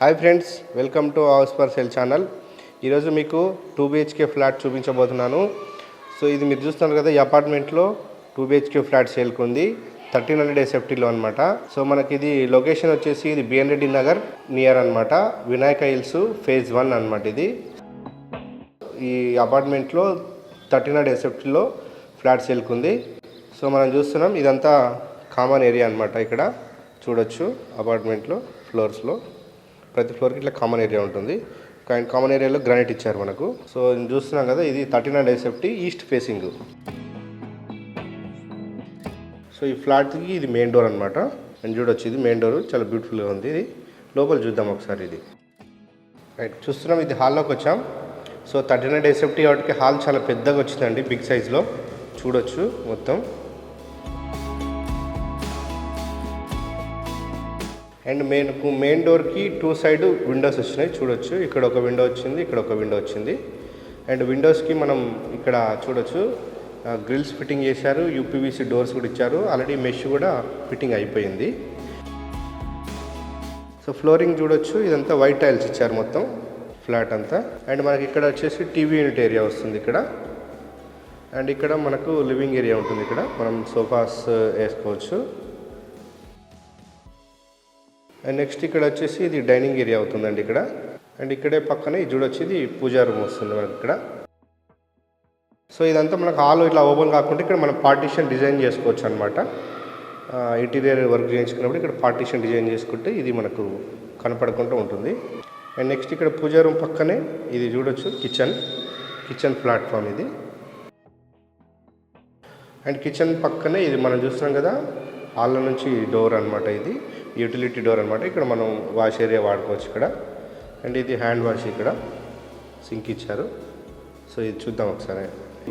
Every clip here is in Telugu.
Hi friends, welcome to house for sale channel. ఈరోజు మీకు 2 BHK ఫ్లాట్ చూపించబోతున్నాను. సో ఇది మీరు చూస్తున్నారు కదా, ఈ అపార్ట్మెంట్లో 2 BHK ఫ్లాట్ సేల్కి ఉంది. 1300 SFTలో అనమాట. సో మనకి ఇది లొకేషన్ వచ్చేసి ఇది బిఎన్ రెడ్డి నగర్ నియర్ అనమాట, వినాయక హిల్స్ ఫేజ్ 1 అనమాట. ఇది ఈ అపార్ట్మెంట్లో 1300 SFTలో ఫ్లాట్ సేల్కి ఉంది. సో మనం చూస్తున్నాం, ఇదంతా కామన్ ఏరియా అనమాట. ఇక్కడ చూడొచ్చు అపార్ట్మెంట్లో ఫ్లోర్స్లో ప్రతి ఫ్లోర్కి ఇట్లా కామన్ ఏరియా ఉంటుంది. కామన్ ఏరియాలో గ్రానైట్ ఇచ్చారు మనకు. సో చూస్తున్నాం కదా, ఇది 1300 SFT ఈస్ట్ ఫేసింగ్. సో ఈ ఫ్లాట్కి ఇది మెయిన్ డోర్ అనమాట. అని చూడొచ్చు, ఇది మెయిన్ డోర్ చాలా బ్యూటిఫుల్గా ఉంది. ఇది లోపల చూద్దాం ఒకసారి. ఇది రైట్ చూస్తున్నాం, ఇది హాల్లోకి వచ్చాం. సో 1300 SFT కాబట్టి హాల్ చాలా పెద్దగా వచ్చిందండి, బిగ్ సైజ్లో చూడొచ్చు మొత్తం. అండ్ మెయిన్ డోర్కి 2 సైడ్ విండోస్ వచ్చినాయి చూడొచ్చు. ఇక్కడ ఒక విండో వచ్చింది, ఇక్కడ ఒక విండో వచ్చింది. అండ్ విండోస్కి మనం ఇక్కడ చూడొచ్చు గ్రిల్స్ ఫిట్టింగ్ చేశారు, UPVC డోర్స్ కూడా ఇచ్చారు. ఆల్రెడీ మెష్ కూడా ఫిట్టింగ్ అయిపోయింది. సో ఫ్లోరింగ్ చూడొచ్చు, ఇదంతా వైట్ టైల్స్ ఇచ్చారు మొత్తం ఫ్లాట్ అంతా. అండ్ మనకి ఇక్కడ వచ్చేసి టీవీ యూనిట్ ఏరియా వస్తుంది ఇక్కడ. అండ్ ఇక్కడ మనకు లివింగ్ ఏరియా ఉంటుంది. ఇక్కడ మనం సోఫాస్ వేసుకోవచ్చు. అండ్ నెక్స్ట్ ఇక్కడ వచ్చేసి ఇది డైనింగ్ ఏరియా అవుతుందండి ఇక్కడ. అండ్ ఇక్కడే పక్కనే ఇది చూడొచ్చు, ఇది పూజా రూమ్ వస్తుంది మనకి ఇక్కడ. సో ఇదంతా మనకు హాల్ ఇట్లా ఓపెన్ కాకుండా ఇక్కడ మనం పార్టీషన్ డిజైన్ చేసుకోవచ్చు అనమాట. ఇంటీరియర్ వర్క్ చేయించుకున్నప్పుడు ఇక్కడ పార్టీషన్ డిజైన్ చేసుకుంటే ఇది మనకు కనపడకుండా ఉంటుంది. అండ్ నెక్స్ట్ ఇక్కడ పూజా రూమ్ పక్కనే ఇది చూడొచ్చు కిచెన్ ప్లాట్ఫామ్ ఇది. అండ్ కిచెన్ పక్కనే ఇది మనం చూస్తున్నాం కదా, హాల్ నుంచి డోర్ అనమాట. ఇది యూటిలిటీ డోర్ అనమాట. ఇక్కడ మనం వాష్ ఏరియా వాడుకోవచ్చు ఇక్కడ. అండ్ ఇది హ్యాండ్ వాష్, ఇక్కడ సింక్ ఇచ్చారు. సో ఇది చూద్దాం ఒకసారి.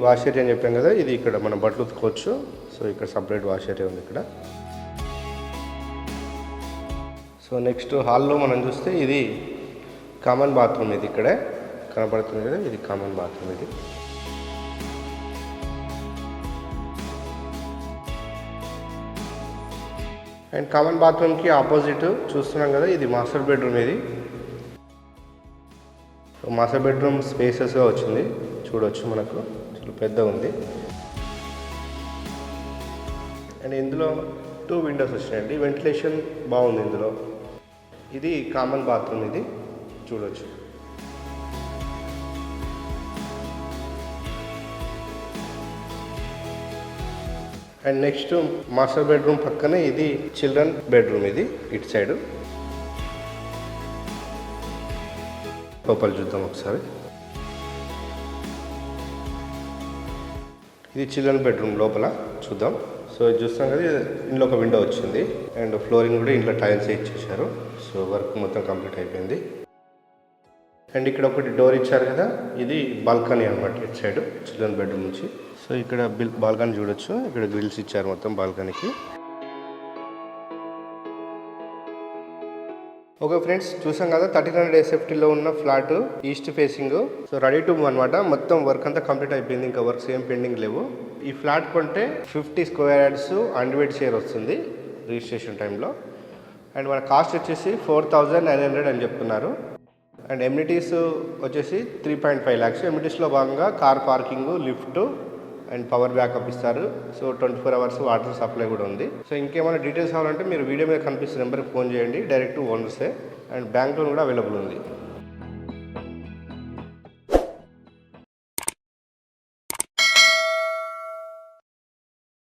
వాష్ ఏరియా అని చెప్పాం కదా, ఇది ఇక్కడ మనం బట్టలు ఉతుకోవచ్చు. సో ఇక్కడ సపరేట్ వాష్ ఏరియా ఉంది ఇక్కడ. సో నెక్స్ట్ హాల్లో మనం చూస్తే ఇది కామన్ బాత్రూమ్. ఇది ఇక్కడే కనపడుతుంది కదా, ఇది కామన్ బాత్రూమ్ ఇది. అండ్ కామన్ బాత్రూమ్కి ఆపోజిట్ చూస్తున్నాం కదా, ఇది మాస్టర్ బెడ్రూమ్. ఇది మాస్టర్ బెడ్రూమ్ స్పేసెస్గా వచ్చింది చూడవచ్చు, మనకు చాలా పెద్దగా ఉంది. అండ్ ఇందులో 2 విండోస్ వచ్చినాయండి, వెంటిలేషన్ బాగుంది ఇందులో. ఇది కామన్ బాత్రూమ్ ఇది చూడవచ్చు. అండ్ నెక్స్ట్ మాస్టర్ బెడ్రూమ్ పక్కనే ఇది చిల్డ్రన్ బెడ్రూమ్. ఇది ఇటు సైడ్ లోపల చూద్దాం ఒకసారి. ఇది చిల్డ్రన్ బెడ్రూమ్ లోపల చూద్దాం. సో ఇది చూస్తాం కదా, ఇంట్లో ఒక విండో వచ్చింది. అండ్ ఫ్లోరింగ్ కూడా ఇంట్లో టైల్స్ ఇచ్చేసారు. సో వర్క్ మొత్తం కంప్లీట్ అయిపోయింది. అండ్ ఇక్కడ ఒకటి డోర్ ఇచ్చారు కదా, ఇది బాల్కనీ అనమాట ఇటు సైడ్ చిల్డ్రన్ బెడ్రూమ్ నుంచి. సో ఇక్కడ బాల్కనీ చూడొచ్చు, ఇక్కడ గ్రిల్స్ ఇచ్చారు మొత్తం బాల్కనీకి. ఓకే ఫ్రెండ్స్, చూసాం కదా 1300 SFTలో ఉన్న flat east facing. So ready to move అనమాట. మొత్తం వర్క్ అంతా కంప్లీట్ అయిపోయింది, ఇంకా వర్క్స్ ఏం పెండింగ్ లేవు. ఈ ఫ్లాట్ కొంటే 50 స్క్వేర్ యార్డ్స్ అన్డివైడ్ షేర్ వస్తుంది రిజిస్ట్రేషన్ టైంలో. అండ్ మన కాస్ట్ వచ్చేసి 4900 అని చెప్తున్నారు. అండ్ ఎమ్యూనిటీస్ వచ్చేసి 3.5 lakhs. ఎమ్యూనిటీస్లో భాగంగా car parking, lift and power backup ఇస్తారు. సో 24 hours వాటర్ సప్లై కూడా ఉంది. సో ఇంకేమైనా డీటెయిల్స్ కావాలంటే మీరు వీడియో మీద కనిపిస్తున్న నెంబర్కి ఫోన్ చేయండి, డైరెక్ట్ ఓనర్సే. అండ్ బ్యాంక్ లోన్ కూడా అవైలబుల్ ఉంది.